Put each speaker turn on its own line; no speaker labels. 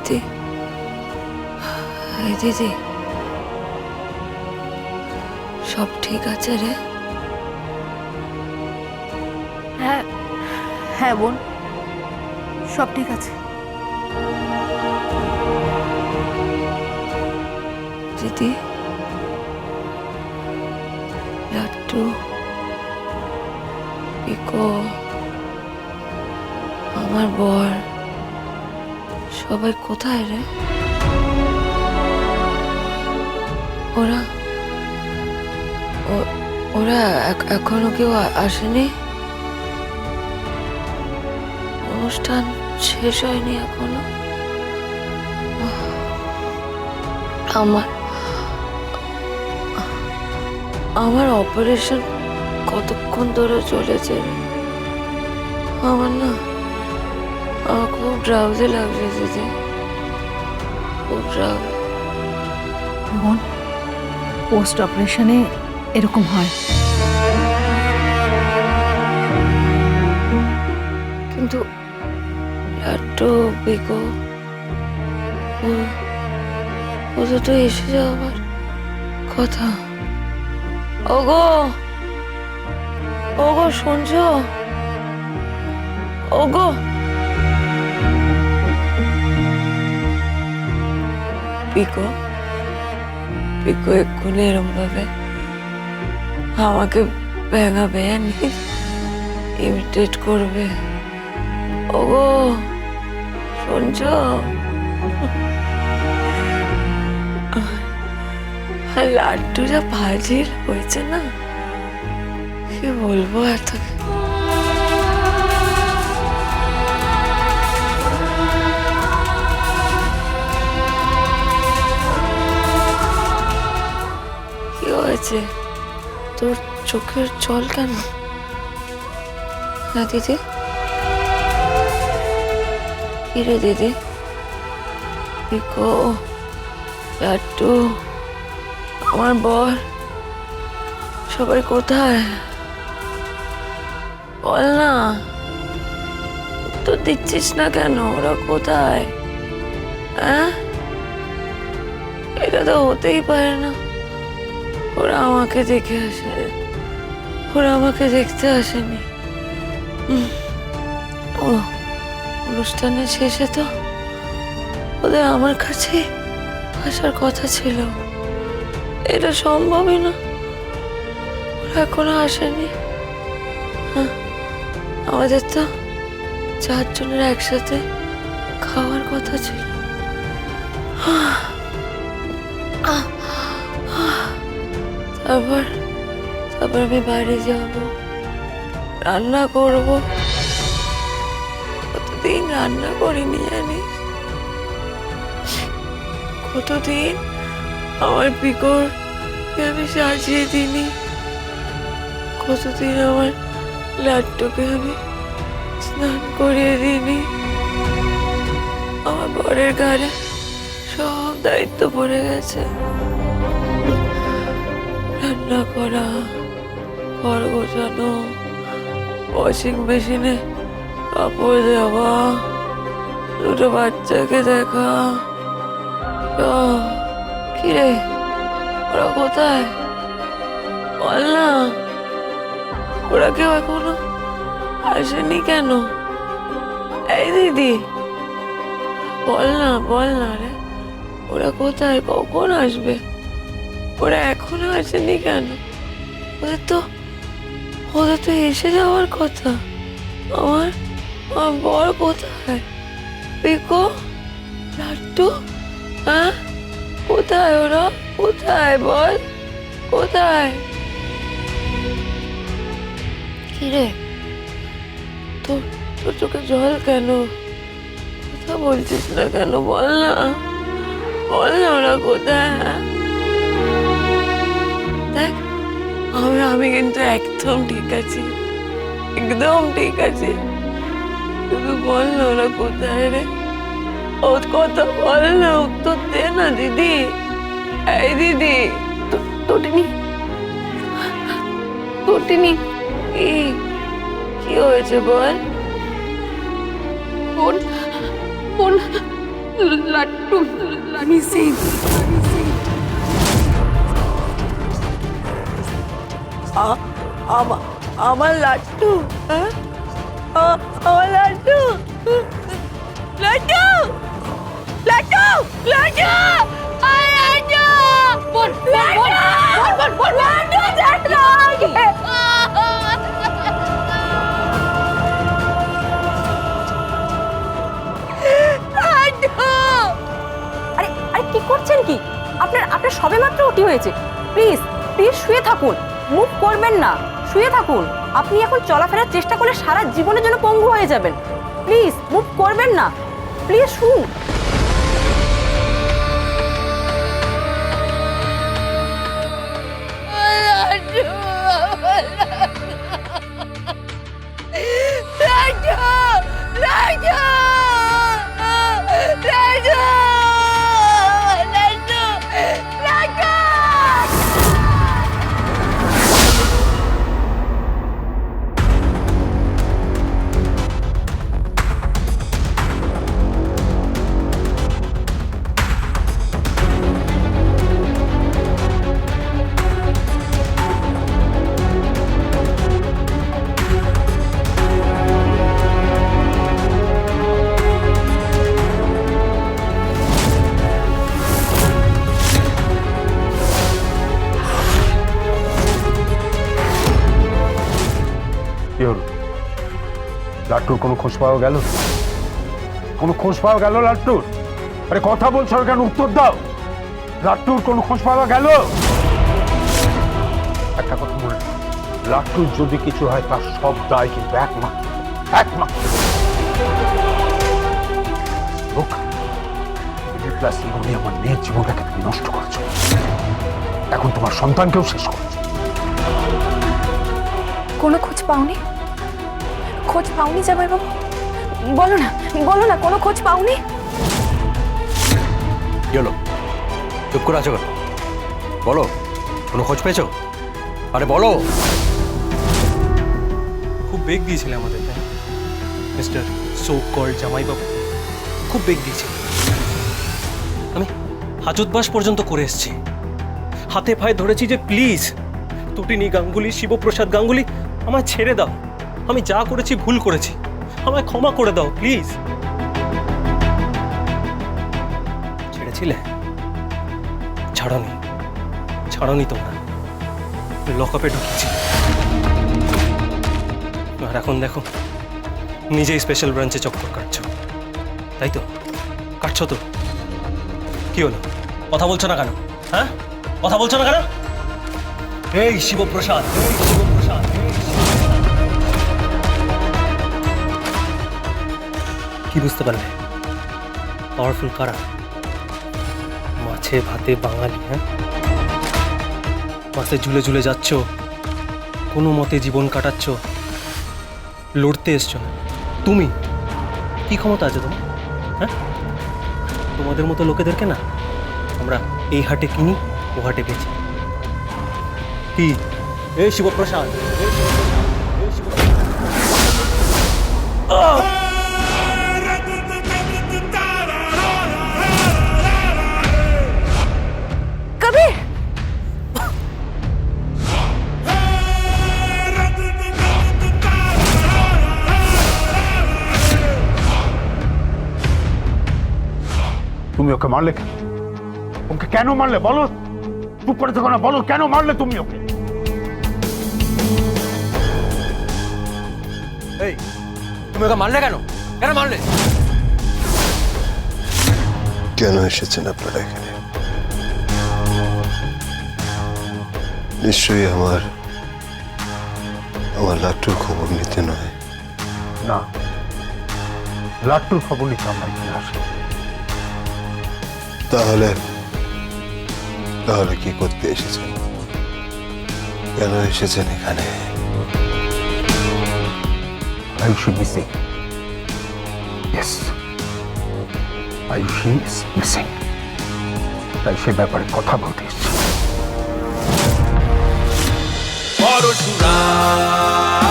দিদি, এই দিদি, সব ঠিক আছে রে?
হ্যাঁ হ্যাঁ বোন, সব ঠিক আছে।
দিদি, লাট্টু, পিকো, আমার বর, সবাই কোথায় রে? ওরা ওরা এখনো কেউ আসেনি? অনুষ্ঠান শেষ হয়নি এখনো? আমার আমার অপারেশন কতক্ষণ ধরে চলেছে? আমার খুব ড্রাউজি লাগছে দিদি, খুব ড্রাউজি।
বোন, পোস্ট অপারেশনে এরকম হয়।
কিন্তু লাট্টু, পিকো, ওদের তো এসে যাওয়ার কথা। ওগো, ওগো শুনছো? ওগো, পিকো, পিকো এক্ষুনি এরম ভাবে আমাকে ভেঙা ভেঙে ইমিটেট করবে। ওগো শুনছো? আর লাড্ডু যা ফাজিল হয়েছে না, কি বলবো এত। কি হয়েছে তোর? চোখের জল কেন? না দিদি, কি রে দিদি? পিকো, লাট্টু, আমার বর, সবাই কোথায়? বল না, উত্তর দিচ্ছিস না কেন? ওরা কোথায়? হ্যাঁ, এটা তো হতেই পারে না। ওরা আমাকে দেখে আসে, ওরা আমাকে দেখতে আসেনি। ও অনুষ্ঠানের শেষে তো ওদের আমার কাছে আসার কথা ছিল। এটা সম্ভবই না, ওরা এখনো আসেনি। আমাদের তো 4 জনের একসাথে খাওয়ার কথা ছিল। তারপর তারপর আমি বাড়ি যাব, রান্না করব। কতদিন রান্না করিনি জানিস? কতদিন আমার পিকোর আমি সাজিয়ে দিইনি। কতদিন আমার লাড্ডুকে আমি স্নান করিয়ে দিইনি। আমার বরের ঘাড়ে সব দায়িত্ব পড়ে গেছে। রান্না করা, ঘর গোছানো, ওয়াশিং মেশিনে কাপড় দেওয়া, 2টো বাচ্চাকে দেখা। কি রে, ওরা কোথায়? বল না, ওরা কেউ এখনো আসেনি কেন? এই দিদি, বল না রে, ওরা কোথায়? কখন আসবে? ওরা এখনো আসেনি কেন? ওদের তো এসে যাওয়ার কথা। আমার বর কোথায়? পিকো, লাট্টু, হ্যাঁ কোথায় ওরা? কোথায় বল, কোথায়? কিরে, তোর চোখে জল কেন? কথা বলছিস না কেন? বল না ওরা কোথায়? দেখ, আমি কিন্তু একদম ঠিক আছি, একদম ঠিক আছে। শুধু বল না ওরা কোথায় রে? ও কথা বল না, উত্তর দে না দিদি। এই দিদি,
তটিনি, তটিনি,
কি হয়েছে বল?
বোন, বোন, লাট্টু মিসিং।
আমার লাট্টু, হ্যাঁ? আমার লাট্টু, লাট্টু, লাট্টু, লাট্টু, লাট্টু, বল বল বল বল লাট্টু, লাট্টু,
আরে আরে কি করছেন কি? আপনার আপনার সবেমাত্র ওটি হয়েছে। প্লিজ প্লিজ শুয়ে থাকুন, মুভ করবেন না, শুয়ে থাকুন। আপনি এখন চলাফেরার চেষ্টা করলে সারা জীবনের জন্য পঙ্গু হয়ে যাবেন। প্লিজ মুভ করবেন না, প্লিজ শুন।
কি হলো? লাট্টুর কোনো খোঁজ পাওয়া গেল? কোনো খোঁজ পাওয়া গেল লাট্টুর? আরে কথা বলছো কেন? উত্তর দাও। লাট্টুর কোনো খোঁজ পাওয়া গেল? একটা কথা মনে রাখো, লাট্টুর যদি কিছু হয় তার সব দায় কিন্তু একমাত্র প্লাস জীবনে আমার মেয়ের জীবনটাকে তুমি নষ্ট করেছো, এখন তোমার সন্তানকেও শেষ করেছো।
কোনো খোঁজ পাওনি? খোঁজ পাওনি জামাইবাবু? বলো না, বলো না, কোনো খোঁজ পাওনি?
কি হলো? চুপ করে আছো কেন? বলো, কোনো খোঁজ পেয়েছো? আরে বলো।
খুব বেগ দিয়েছিলে আমাদের, তাই মিস্টার সো কল্ড জামাইবাবু, খুব বেগ দিয়েছিল। আমি হাজতবাস পর্যন্ত করে এসেছি, হাতে পায়ে ধরেছি যে প্লিজ তটিনী গাঙ্গুলি, শিবপ্রসাদ গাঙ্গুলি আমায় ছেড়ে দাও, আমি যা করেছি ভুল করেছি, আমায় ক্ষমা করে দাও প্লিজ। ছেড়েছিলে? ছাড়নি, ছাড়নি তোমরা, লকআপে ঢুকিয়েছি। আর এখন দেখো নিজেই স্পেশাল ব্রাঞ্চে চক্কর কাটছো, তাই তো? কাটছো তো? কি হলো? কথা বলছো না কেন? হ্যাঁ, কথা বলছো না কেন? এই শিবপ্রসাদ, কি বুঝতে পারলে? পাওয়ারফুল কারা? মাছে ভাতে বাঙালি, হ্যাঁ? বাসে ঝুলে ঝুলে যাচ্ছ, কোনো মতে জীবন কাটাচ্ছ, লড়তে এসছো না তুমি? কি ক্ষমতা আছে তোমার? হ্যাঁ, তোমাদের মতো লোকেদেরকে না আমরা এই হাটে কিনি, ও হাটে বেচি। কি এই শিবপ্রসাদ,
কবির,
তুমি ওকে মারলে কেন? ওকে কেন মারলে বলো? চুপ করে থাকো না, বলো কেন মারলে তুমি ওকে?
এই তুমি ওকে মারলে কেন? কেন মারলে?
কেন এসেছেন আপনারা এখানে? নিশ্চয়ই আমার লাট্টুর খবর নিতে নয়।
না, লাট্টুর খবর নিতে আমরা এখানে আসি।
তাহলে কি করতে এসেছেন? কেন এসেছেন এখানে?
Ayushi missing. Yes, Ayushi is missing. তাই সে ব্যাপারে কথা বলতে এসেছি।
পরশুরাম